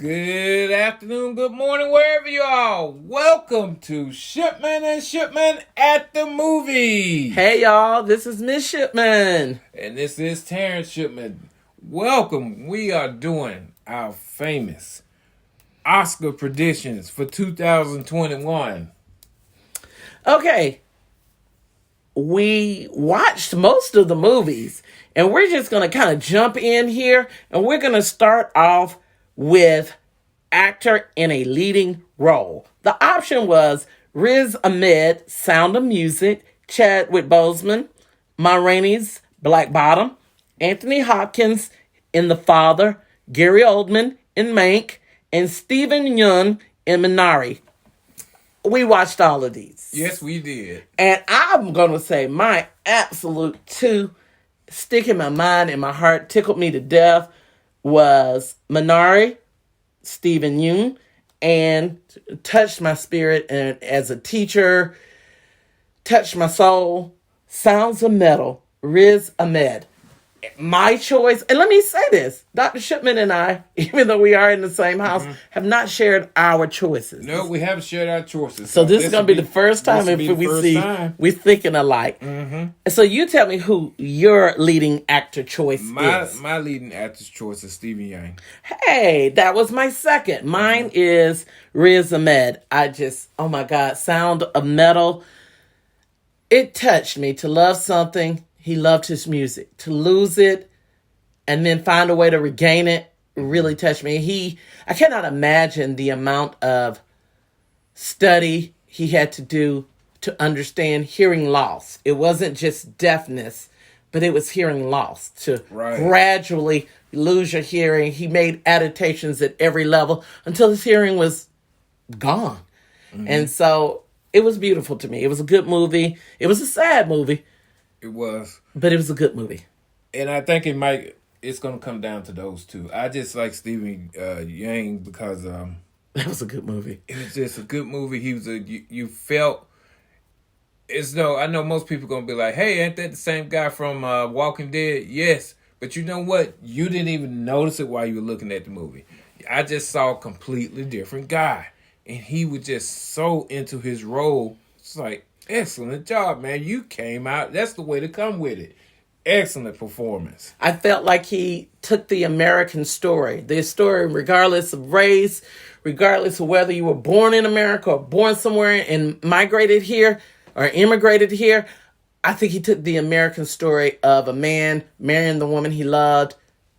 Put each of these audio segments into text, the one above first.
Good afternoon, good morning, wherever you are. Welcome to Shipman and Shipman at the Movie. Hey y'all, this is Miss Shipman. And this is Terrence Shipman. Welcome. We are doing our famous Oscar predictions for 2021. Okay, we watched most of the movies, and we're just going to kind of jump in here, and we're going to start off with actor in a leading role. The option was Riz Ahmed, Sound of Music, Chadwick Boseman, Ma Rainey's Black Bottom, Anthony Hopkins in The Father, Gary Oldman in Mank, and Stephen Yeun in Minari. We watched all of these. Yes, we did. And I'm going to say my absolute two stick in my mind and my heart, tickled me to death, was Minari, Stephen Yeun, and touched my spirit and as a teacher, touched my soul, Sounds of Metal, Riz Ahmed. My choice, and let me say this, Dr. Shipman and I, even though we are in the same house, have not shared our choices. No, we haven't shared our choices. So this is going to be the first time we're thinking alike. So you tell me who your leading actor choice is. My leading actor's choice is Stephen Yeun. Hey, that was my second. Mine is Riz Ahmed. Oh my God, Sound of Metal. It touched me to love something. He loved his music. To lose it and then find a way to regain it really touched me. I cannot imagine the amount of study he had to do to understand hearing loss. It wasn't just deafness, but it was hearing loss. To gradually lose your hearing. He made adaptations at every level until his hearing was gone. And so it was beautiful to me. It was a good movie. It was a sad movie. It was. But it was a good movie. And I think it's going to come down to those two. I just like Stephen Yeun because that was a good movie. It was just a good movie. He was you felt as though, I know most people going to be like, hey, ain't that the same guy from Walking Dead? Yes. But you know what? You didn't even notice it while you were looking at the movie. I just saw a completely different guy. And he was just so into his role. It's like, excellent job, man. You came out. That's the way to come with it. Excellent performance. I felt like he took the American story. The story, regardless of race, regardless of whether you were born in America or born somewhere and migrated here or immigrated here. I think he took the American story of a man marrying the woman he loved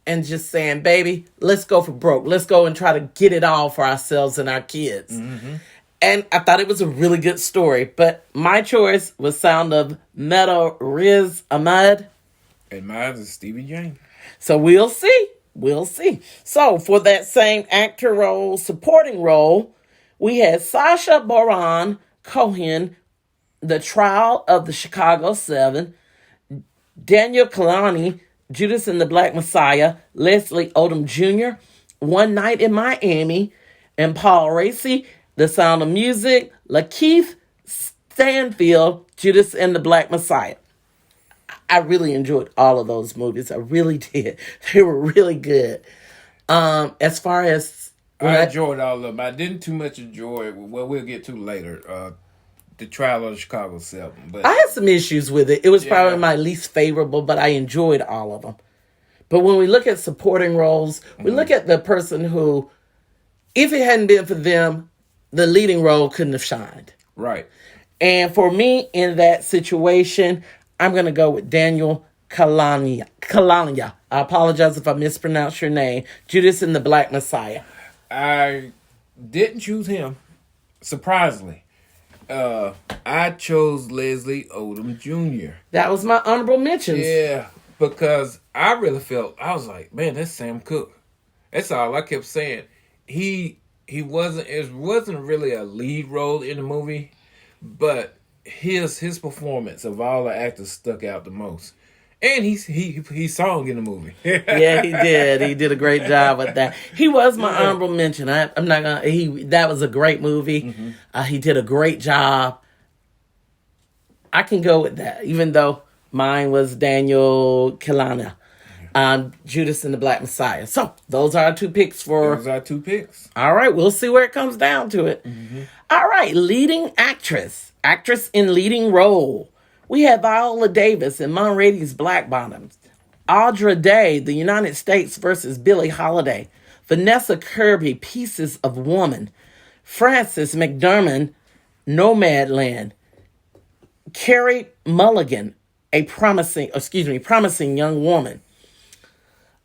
and just saying, baby, let's go for broke. Let's go and try to get it all for ourselves and our kids. And I thought it was a really good story. But my choice was Sound of Metal, Riz Ahmed. And mine is Stephen Yeun. So we'll see. We'll see. So for that same actor role, supporting role, we had Sacha Baron Cohen, The Trial of the Chicago 7, Daniel Kalani, Judas and the Black Messiah, Leslie Odom Jr., One Night in Miami, and Paul Raci, The Sound of Music, Lakeith Stanfield, Judas and the Black Messiah. I really enjoyed all of those movies. I really did. They were really good. As far as... I enjoyed all of them. I didn't too much enjoy, well, we'll get to later, The Trial of the Chicago 7. But I had some issues with it. It was probably my least favorable, but I enjoyed all of them. But when we look at supporting roles, we look at the person who, if it hadn't been for them, the leading role couldn't have shined. Right. And for me, in that situation, I'm going to go with Daniel Kalania. I apologize if I mispronounce your name. Judas and the Black Messiah. I didn't choose him, surprisingly. I chose Leslie Odom Jr. That was my honorable mentions. Yeah, because I really felt, I was like, man, that's Sam Cooke. That's all I kept saying. It wasn't really a lead role in the movie, but his performance of all the actors stuck out the most. And he sung in the movie. Yeah, he did. He did a great job with that. He was my honorable mention. I'm not gonna. That was a great movie. He did a great job. I can go with that, even though mine was Daniel Kalana. Judas and the Black Messiah. So those are our two picks for. Those are 2 picks. All right, we'll see where it comes down to it. Mm-hmm. All right, leading actress in leading role. We have Viola Davis in Monrady's Black Bottoms, Audra Day, The United States versus Billie Holiday, Vanessa Kirby, Pieces of Woman, Frances McDermott, Nomadland, Carey Mulligan, promising young woman.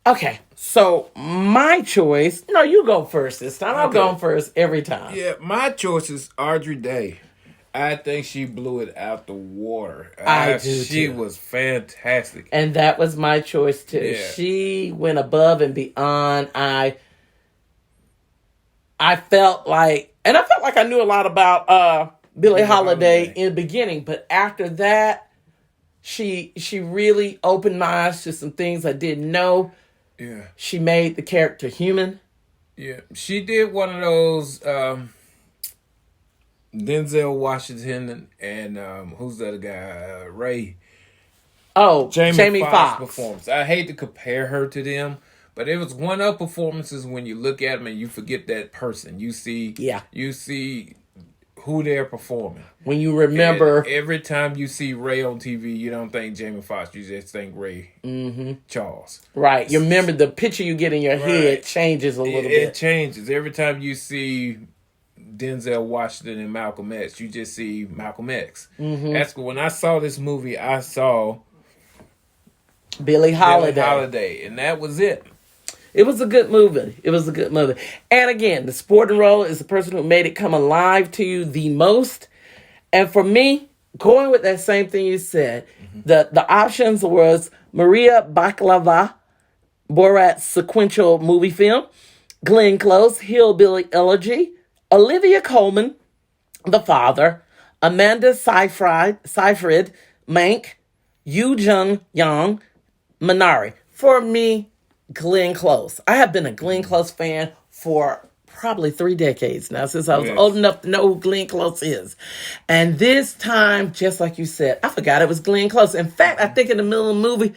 Okay, so my choice. No, you go first this time. I'm going first every time. Yeah, my choice is Audrey Day. I think she blew it out the water. I do She too. was fantastic. And that was my choice too. Yeah. She went above and beyond. I felt like I knew a lot about Billie Holiday in the beginning, but after that, she really opened my eyes to some things I didn't know. Yeah. She made the character human. Yeah. She did one of those Denzel Washington and who's the other guy? Ray. Oh, Jamie Foxx performance. I hate to compare her to them, but it was one of performances when you look at them and you forget that person. You see who they're performing. When you remember, and every time you see Ray on TV, you don't think Jamie Foxx. You just think Ray Charles. Right. You remember the picture you get in your head changes a little bit. It changes every time you see Denzel Washington and Malcolm X. You just see Malcolm X. That's when I saw this movie. I saw Billie Holiday, and that was it. It was a good movie. And again, the supporting role is the person who made it come alive to you the most. And for me, going with that same thing you said, the options was Maria Bakalova, Borat's sequential movie film, Glenn Close, Hillbilly Elegy, Olivia Colman, The Father, Amanda Seyfried, Mank, Yu Jung Yang, Minari. For me, Glenn Close. I have been a Glenn Close fan for probably 3 decades now, since I was old enough to know who Glenn Close is. And this time, just like you said, I forgot it was Glenn Close. In fact, I think in the middle of the movie,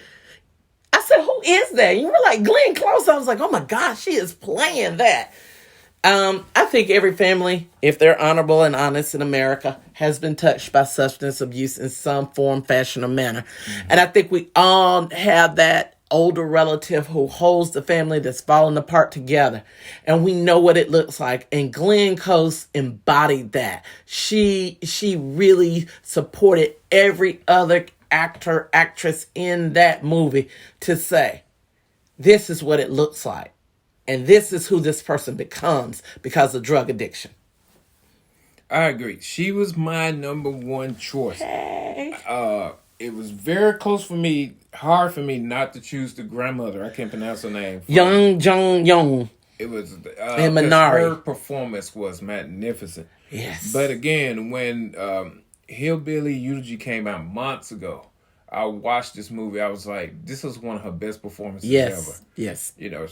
I said, who is that? And you were like, Glenn Close. I was like, oh my gosh, she is playing that. I think every family, if they're honorable and honest in America, has been touched by substance abuse in some form, fashion, or manner. And I think we all have that older relative who holds the family that's falling apart together. And we know what it looks like. And Glenn Close embodied that. She really supported every other actor, actress in that movie to say, this is what it looks like. And this is who this person becomes because of drug addiction. I agree. She was my number one choice. Hey. It was very close for me, hard for me not to choose the grandmother. I can't pronounce her name. Young Jung Young. It was and Minari. Her performance was magnificent. Yes. But again, when Hillbilly Eulogy came out months ago, I watched this movie. I was like, this is one of her best performances ever. Yes. You know,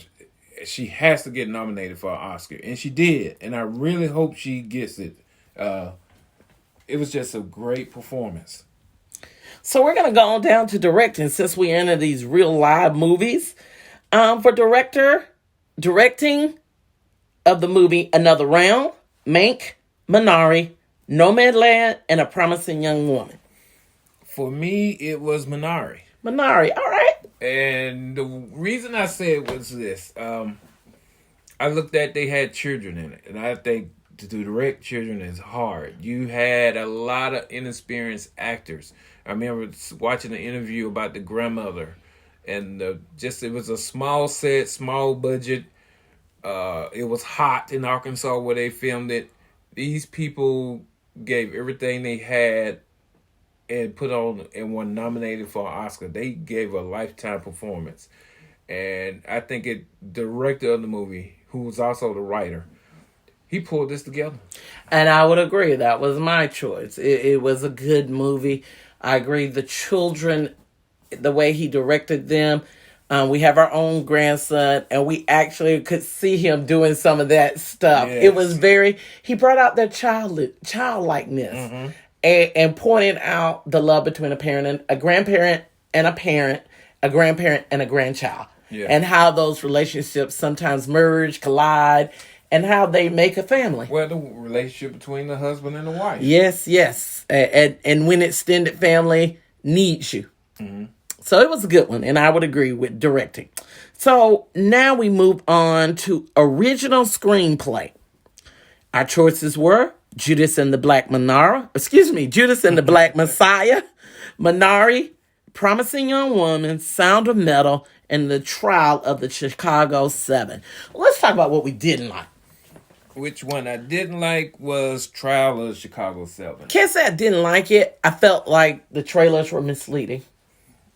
she has to get nominated for an Oscar. And she did. And I really hope she gets it. It was just a great performance. So we're going to go on down to directing since we enter these real live movies. For directing of the movie Another Round, Mank, Minari, Nomadland, and A Promising Young Woman. For me, it was Minari. Minari, all right. And the reason I said was this. I looked at they had children in it. And I think to direct children is hard. You had a lot of inexperienced actors. I remember watching an interview about the grandmother. And it was a small set, small budget. It was hot in Arkansas where they filmed it. These people gave everything they had and put on and were nominated for an Oscar. They gave a lifetime performance. And I think the director of the movie, who was also the writer, he pulled this together. And I would agree. That was my choice. It was a good movie. I agree. The children, the way he directed them, we have our own grandson, and we actually could see him doing some of that stuff. Yes. It was he brought out their childlikeness and pointed out the love between a grandparent and a parent, a grandparent and a grandchild. Yeah. and how those relationships sometimes merge, collide, and how they make a family. Well, the relationship between the husband and the wife. Yes, yes. And when extended family needs you. So it was a good one, and I would agree with directing. So now we move on to original screenplay. Our choices were Judas and the Black Messiah, Minari, Promising Young Woman, Sound of Metal, and The Trial of the Chicago 7. Let's talk about what we didn't like. Which one I didn't like was Trial of Chicago 7. Can't say I didn't like it. I felt like the trailers were misleading.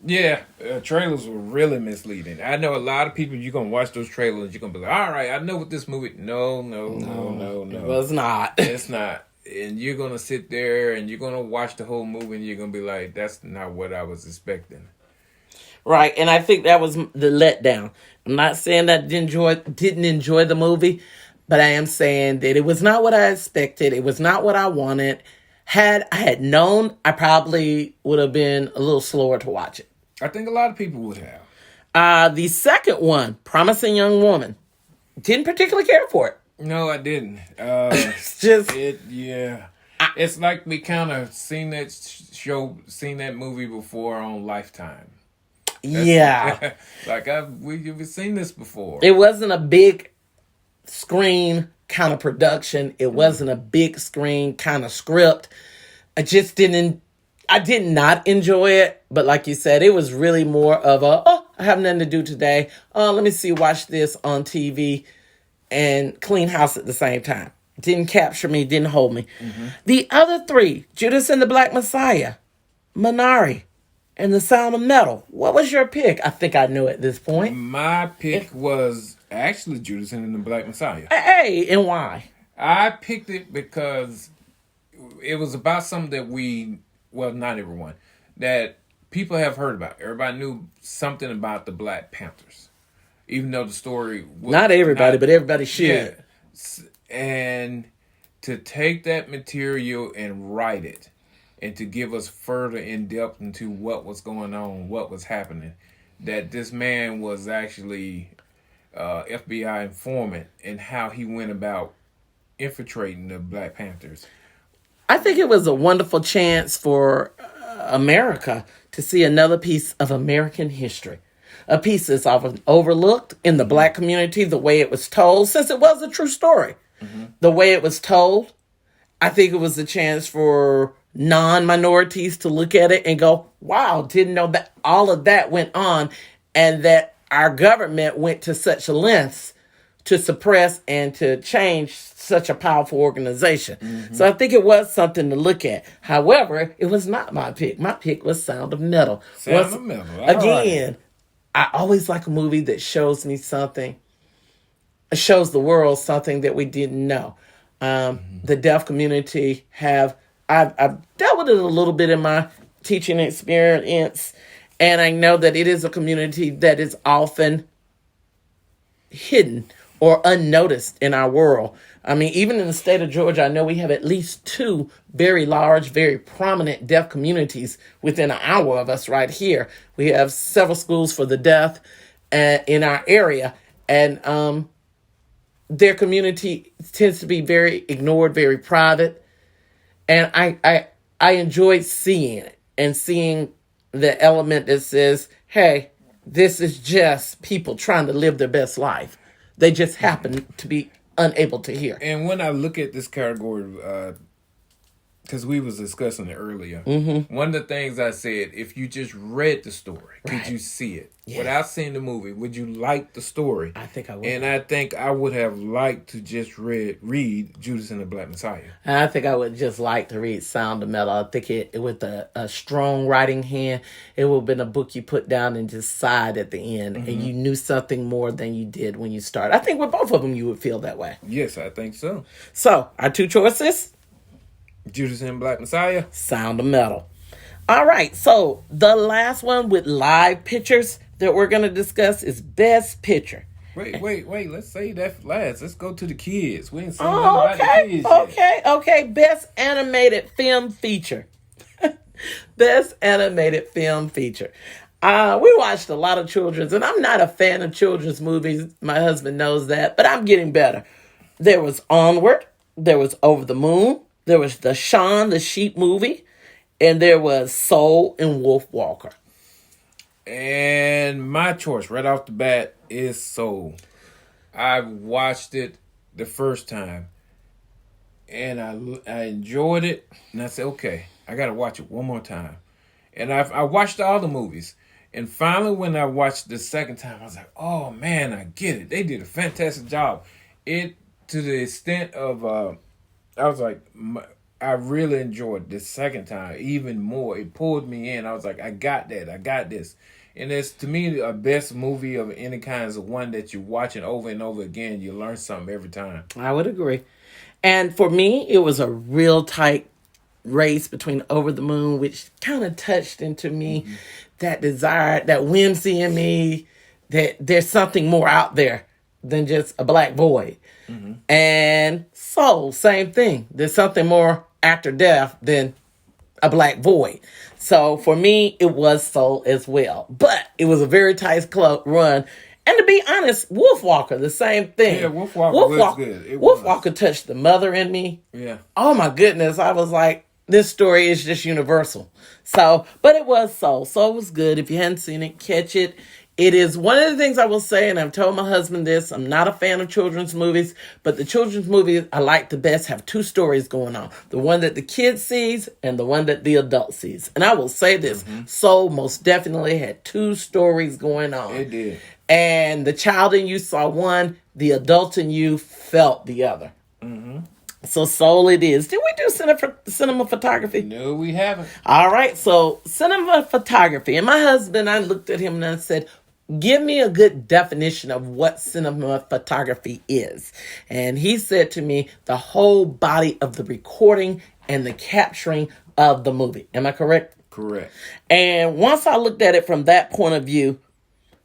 Yeah, trailers were really misleading. I know a lot of people, you're going to watch those trailers, you're going to be like, all right, I know what this movie... No. It was not. It's not. And you're going to sit there and you're going to watch the whole movie and you're going to be like, that's not what I was expecting. Right, and I think that was the letdown. I'm not saying that I didn't enjoy the movie, but I am saying that it was not what I expected. It was not what I wanted. Had I had known, I probably would have been a little slower to watch it. I think a lot of people would have. The second one, Promising Young Woman, didn't particularly care for it. No, I didn't. It's just... It's like we kind of seen that movie before on Lifetime. Yeah. Like we've seen this before. It wasn't a big screen kind of production. It wasn't a big screen kind of script. I did not enjoy it. But like you said, it was really more of I have nothing to do today. Let me watch this on TV and clean house at the same time. Didn't capture me, didn't hold me. Mm-hmm. The other three, Judas and the Black Messiah, Minari, and The Sound of Metal. What was your pick? I think I know at this point. My pick was actually Judas and the Black Messiah. Hey, and why? I picked it because it was about something that not everyone, that people have heard about. Everybody knew something about the Black Panthers. Even though the story was not everybody, but everybody should. Yeah. And to take that material and write it, and to give us further in depth into what was going on, what was happening, that this man was actually FBI informant, and how he went about infiltrating the Black Panthers. I think it was a wonderful chance for America to see another piece of American history. A piece that's often overlooked in the Black community, the way it was told, since it was a true story. Mm-hmm. The way it was told, I think it was a chance for non-minorities to look at it and go, wow, didn't know that all of that went on, and that our government went to such lengths to suppress and to change such a powerful organization. Mm-hmm. So I think it was something to look at. However, it was not my pick. My pick was Sound of Metal. Sound of Metal. Again, right. I always like a movie that shows me something, shows the world something that we didn't know. The deaf community I've dealt with it a little bit in my teaching experience, and I know that it is a community that is often hidden or unnoticed in our world. I mean, even in the state of Georgia, I know we have at least 2 very large, very prominent deaf communities within an hour of us right here. We have several schools for the deaf in our area, and their community tends to be very ignored, very private. And I enjoyed seeing it and seeing the element that says, hey, this is just people trying to live their best life. They just happen to be unable to hear. And when I look at this category, because we was discussing it earlier, one of the things I said, if you just read the story, could you see it? Yeah. Without seeing the movie, would you like the story? I think I would. And I think I would have liked to just read Judas and the Black Messiah. And I think I would just like to read Sound of Metal. I think it with a strong writing hand, it would have been a book you put down and just sighed at the end, and you knew something more than you did when you started. I think with both of them, you would feel that way. Yes, I think so. So, our 2 choices? Judas and Black Messiah. Sound of Metal. All right, so the last one with live pictures that we're going to discuss is Best Picture. Wait. Let's say that for last. Let's go to the kids. We ain't seen about the kids yet. Okay. Best Animated Film Feature. Best Animated Film Feature. We watched a lot of children's, and I'm not a fan of children's movies. My husband knows that, but I'm getting better. There was Onward, there was Over the Moon, there was the Shaun the Sheep movie, and there was Soul and Wolf Walker. And my choice right off the bat is Soul. I watched it the first time, and I enjoyed it, and I said, okay, I got to watch it one more time. And I watched all the movies. And finally, when I watched the second time, I was like, oh, man, I get it. They did a fantastic job. It, to the extent of, I was like, I really enjoyed the second time even more. It pulled me in. I was like, I got that. I got this. And it's, to me, a best movie of any kind is the one that you're watching over and over again. You learn something every time. I would agree. And for me, it was a real tight race between Over the Moon, which kind of touched into me that desire, that whimsy in me, that there's something more out there than just a black void. And Soul, same thing. There's something more after death than a black void. So for me, it was Soul as well. But it was a very tight run. And to be honest, Wolf Walker, the same thing. Yeah, Wolf Walker was good. Wolf Walker touched the mother in me. Yeah. Oh my goodness. I was like, this story is just universal. So, but it was Soul. Soul was good. If you hadn't seen it, catch it. It is one of the things I will say, and I've told my husband this, I'm not a fan of children's movies, but the children's movies I like the best have two stories going on. The one that the kid sees and the one that the adult sees. And I will say this, Soul most definitely had two stories going on. It did. And the child in you saw one, the adult in you felt the other. So Soul it is. Did we do cinema photography? No, we haven't. All right, so cinema photography. And my husband, I looked at him and I said, give me a good definition of what cinema photography is. And he said to me, the whole body of the recording and the capturing of the movie. Am I correct? Correct. And once I looked at it from that point of view,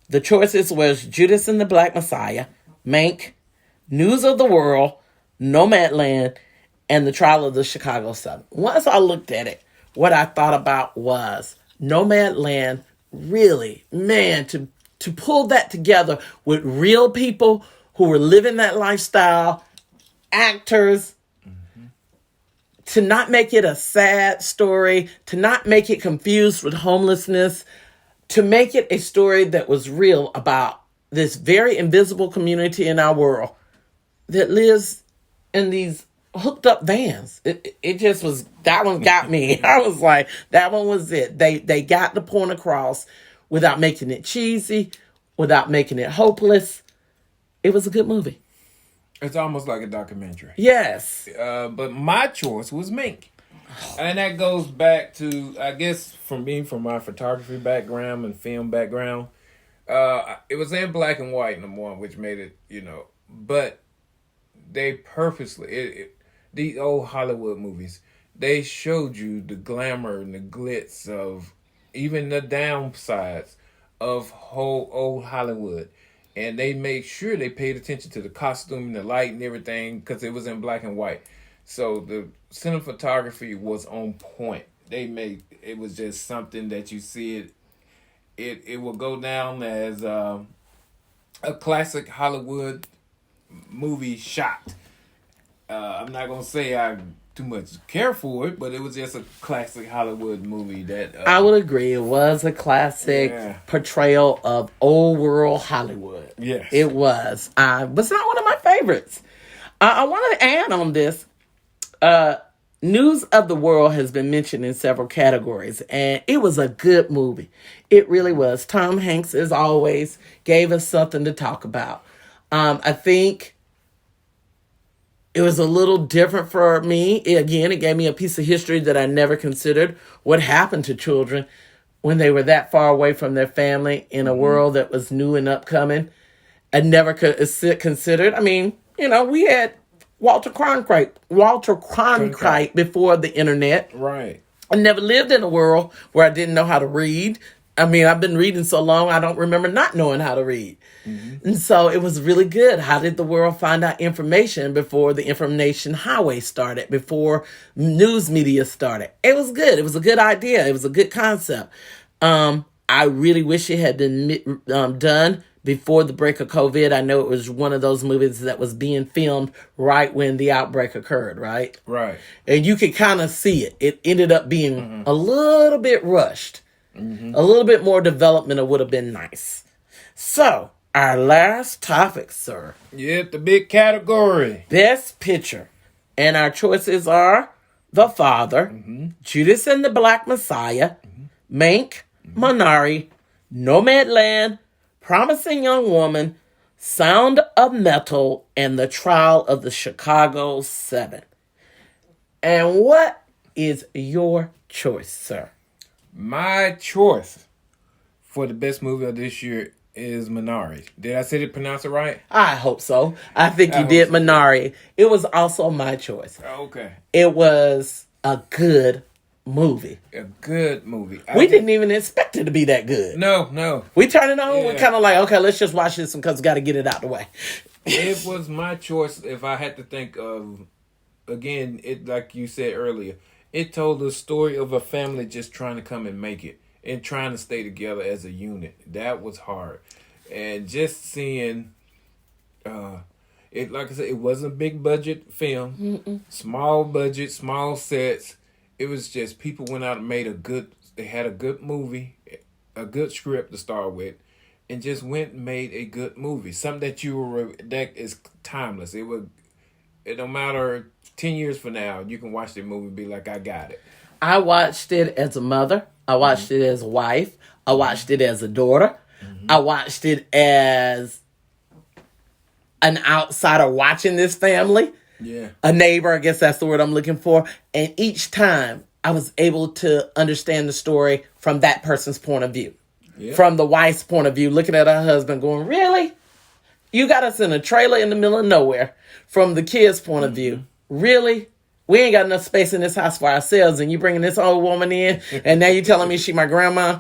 the choices was Judas and the Black Messiah, Mank, News of the World, Nomadland, and the Trial of the Chicago 7. Once I looked at it, what I thought about was Nomadland really, man, to pull that together with real people who were living that lifestyle, actors, to not make it a sad story, to not make it confused with homelessness, to make it a story that was real about this very invisible community in our world that lives in these hooked up vans. It just was, that one got me. I was like, that one was it. They got the point across without making it cheesy, without making it hopeless. It was a good movie. It's almost like a documentary. Yes. But my choice was Mink. And that goes back to, I guess, from my photography background and film background. It was in black and white, number one, which made it, but they purposely, these old Hollywood movies, they showed you the glamour and the glitz of even the downsides of whole old Hollywood. And they made sure they paid attention to the costume and the light and everything because it was in black and white. So the cinematography was on point. It was just something that you see it will go down as a classic Hollywood movie shot. I'm not gonna say I too much care for it, but it was just a classic Hollywood movie that I would agree. It was a classic portrayal of old world Hollywood. Yes, it was. Was not one of my favorites. I wanted to add on this. News of the World has been mentioned in several categories, and it was a good movie. It really was. Tom Hanks, as always, gave us something to talk about. I think it was a little different for me. Again, it gave me a piece of history that I never considered. What happened to children when they were that far away from their family in a world that was new and upcoming? I never considered. I mean, we had Walter Cronkite before the internet. Right. I never lived in a world where I didn't know how to read. I mean, I've been reading so long, I don't remember not knowing how to read. And so it was really good. How did the world find out information before the information highway started, before news media started? It was good. It was a good idea. It was a good concept. I really wish it had been done before the break of COVID. I know it was one of those movies that was being filmed right when the outbreak occurred, right? Right. And you could kind of see it. It ended up being a little bit rushed. A little bit more development would have been nice. So, our last topic, sir. Yep, the big category. Best Picture. And our choices are The Father, Judas and the Black Messiah, Mank, Minari, Nomadland, Promising Young Woman, Sound of Metal, and The Trial of the Chicago 7. And what is your choice, sir? My choice for the best movie of this year is Minari. Did I say it, pronounce it right? I hope so. I think you did, Minari. It was also my choice. Okay. It was a good movie. A good movie. We didn't even expect it to be that good. No. We turned it on. We're kind of like, okay, let's just watch this because we got to get it out the way. It was my choice if I had to think of, again, it like you said earlier, it told the story of a family just trying to come and make it and trying to stay together as a unit. That was hard. And just seeing, it, like I said, it wasn't a big budget film. Small budget, small sets. It was just people went out and they had a good movie, a good script to start with, and just went and made a good movie. Something that is timeless. It no matter 10 years from now, you can watch the movie and be like, I got it. I watched it as a mother. I watched it as a wife. I watched it as a daughter. I watched it as an outsider watching this family. Yeah. A neighbor, I guess that's the word I'm looking for. And each time I was able to understand the story from that person's point of view. Yeah. From the wife's point of view, looking at her husband going, really? You got us in a trailer in the middle of nowhere. From the kid's point of view, really? We ain't got enough space in this house for ourselves, and you bringing this old woman in, and now you telling me she my grandma?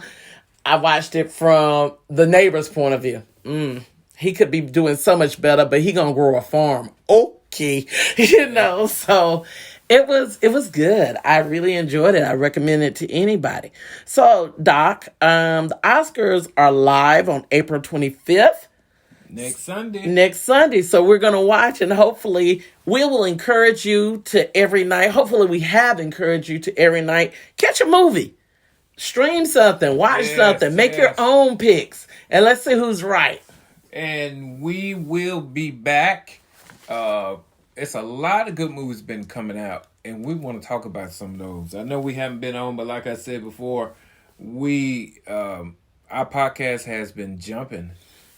I watched it from the neighbor's point of view. He could be doing so much better, but he gonna grow a farm. Okay. So it was good. I really enjoyed it. I recommend it to anybody. So, Doc, the Oscars are live on April 25th. Next Sunday. So we're going to watch, and hopefully we will encourage you to every night. Hopefully we have encouraged you to every night. Catch a movie. Stream something. Watch something. Make your own picks. And let's see who's right. And we will be back. It's a lot of good movies been coming out, and we want to talk about some of those. I know we haven't been on, but like I said before, our podcast has been jumping.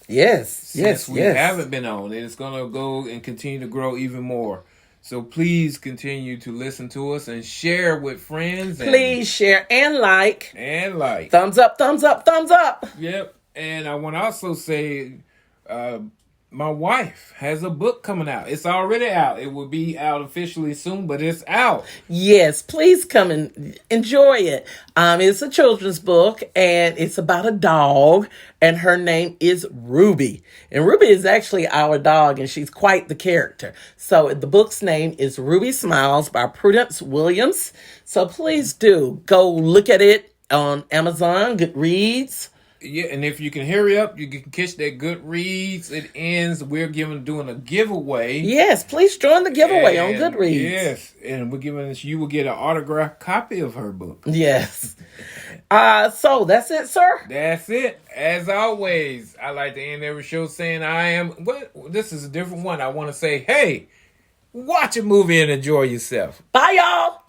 Yes. We haven't been on, and it's going to go and continue to grow even more. So please continue to listen to us and share with friends. Please share and like. Thumbs up. Yep. And I want to also say, my wife has a book coming out. It's already out. It will be out officially soon, but it's out. Yes, please come and enjoy it. It's a children's book, and it's about a dog, and her name is Ruby. And Ruby is actually our dog, and she's quite the character. So the book's name is Ruby Smiles by Prudence Williams. So please do go look at it on Amazon, Goodreads. Yeah, and if you can hurry up, you can catch that Goodreads. It ends. We're doing a giveaway. Yes, please join the giveaway on Goodreads. Yes, and you will get an autographed copy of her book. Yes. So that's it, sir. That's it. As always, I like to end every show saying this is a different one. I want to say, hey, watch a movie and enjoy yourself. Bye, y'all.